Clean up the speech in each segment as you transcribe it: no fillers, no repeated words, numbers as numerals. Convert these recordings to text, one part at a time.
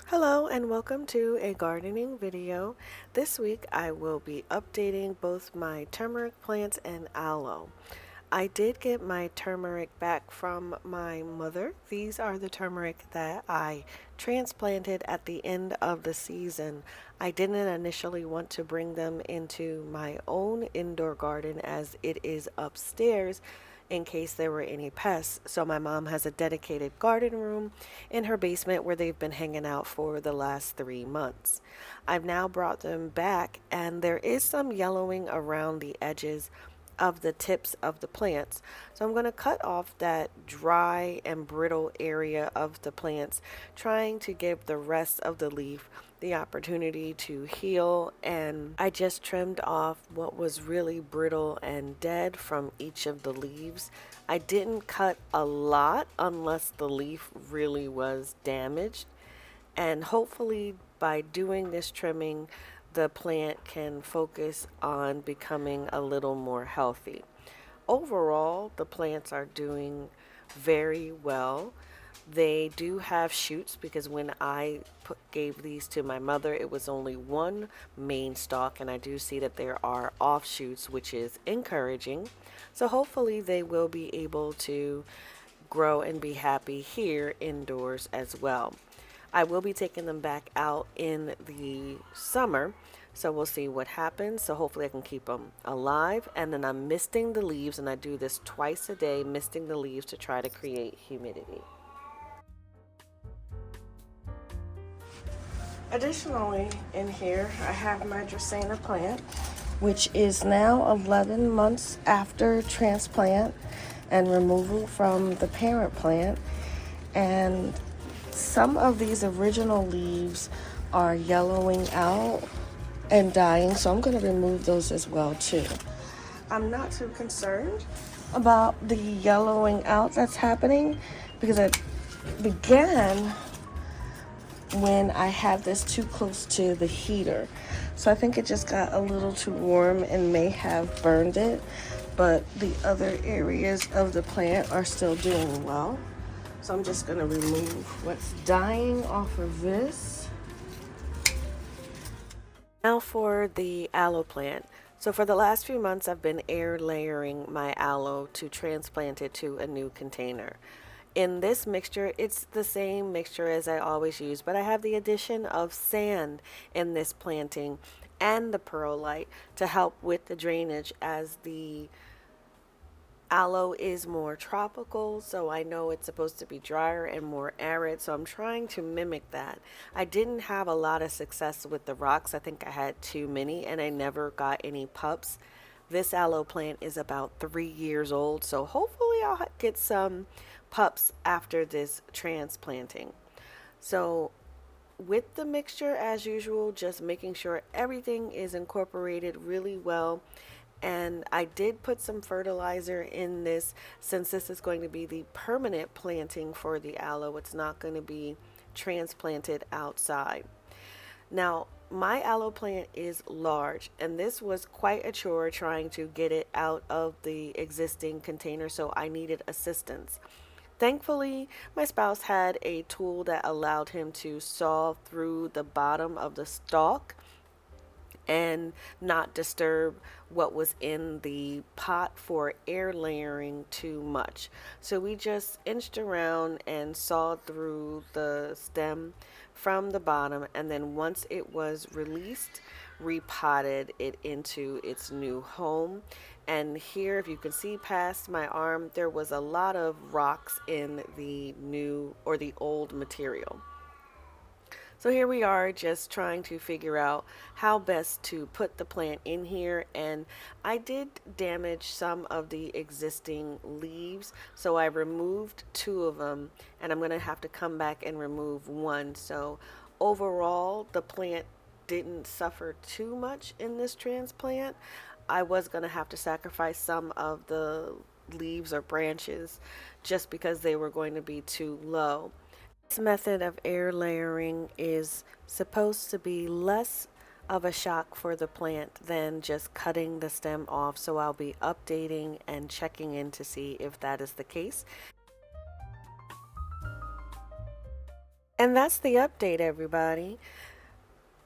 Hello and welcome to a gardening video. This week I will be updating both my turmeric plants and aloe. I did get my turmeric back from my mother. These are the turmeric that I transplanted at the end of the season. I didn't initially want to bring them into my own indoor garden as it is upstairs in case there were any pests. So my mom has a dedicated garden room in her basement where they've been hanging out for the last 3 months. I've now brought them back and there is some yellowing around the edges of the tips of the plants. So I'm going to cut off that dry and brittle area of the plants, trying to give the rest of the leaf the opportunity to heal. And I just trimmed off what was really brittle and dead from each of the leaves. I didn't cut a lot unless the leaf really was damaged. And hopefully by doing this trimming, the plant can focus on becoming a little more healthy. Overall, the plants are doing very well. They do have shoots because when I gave these to my mother, it was only one main stalk, and I do see that there are offshoots, which is encouraging. So hopefully they will be able to grow and be happy here indoors as well. I will be taking them back out in the summer, so we'll see what happens. So hopefully I can keep them alive. And then I'm misting the leaves, and I do this twice a day, misting the leaves to try to create humidity. Additionally, in here I have my Dracaena plant, which is now 11 months after transplant and removal from the parent plant. And some of these original leaves are yellowing out and dying, so I'm going to remove those as well too. I'm not too concerned about the yellowing out that's happening because it began when I had this too close to the heater. So I think it just got a little too warm and may have burned it, but the other areas of the plant are still doing well. So I'm just gonna remove what's dying off of this. Now for the aloe plant. So for the last few months, I've been air layering my aloe to transplant it to a new container. In this mixture, it's the same mixture as I always use, but I have the addition of sand in this planting and the perlite to help with the drainage, as the aloe is more tropical, so I know it's supposed to be drier and more arid, so I'm trying to mimic that. I didn't have a lot of success with the rocks. I think I had too many and I never got any pups. This aloe plant is about 3 years old, so hopefully I'll get some pups after this transplanting. So with the mixture, as usual, just making sure everything is incorporated really well. And I did put some fertilizer in this since this is going to be the permanent planting for the aloe. It's not going to be transplanted outside. Now, my aloe plant is large, and this was quite a chore trying to get it out of the existing container, so I needed assistance. Thankfully, my spouse had a tool that allowed him to saw through the bottom of the stalk and not disturb what was in the pot for air layering too much. So we just inched around and sawed through the stem from the bottom, and then once it was released, repotted it into its new home. And here, if you can see past my arm, there was a lot of rocks in the new or the old material. So here we are, just trying to figure out how best to put the plant in here. And I did damage some of the existing leaves, so I removed 2 of them, and I'm going to have to come back and remove 1. So overall, the plant didn't suffer too much in this transplant. I was going to have to sacrifice some of the leaves or branches just because they were going to be too low. This method of air layering is supposed to be less of a shock for the plant than just cutting the stem off, so I'll be updating and checking in to see if that is the case. And that's the update, everybody.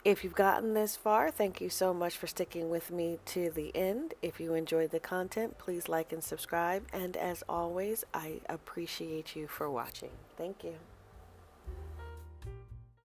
If you've gotten this far, thank you so much for sticking with me to the end. If you enjoyed the content, please like and subscribe. And as always, I appreciate you for watching. Thank you.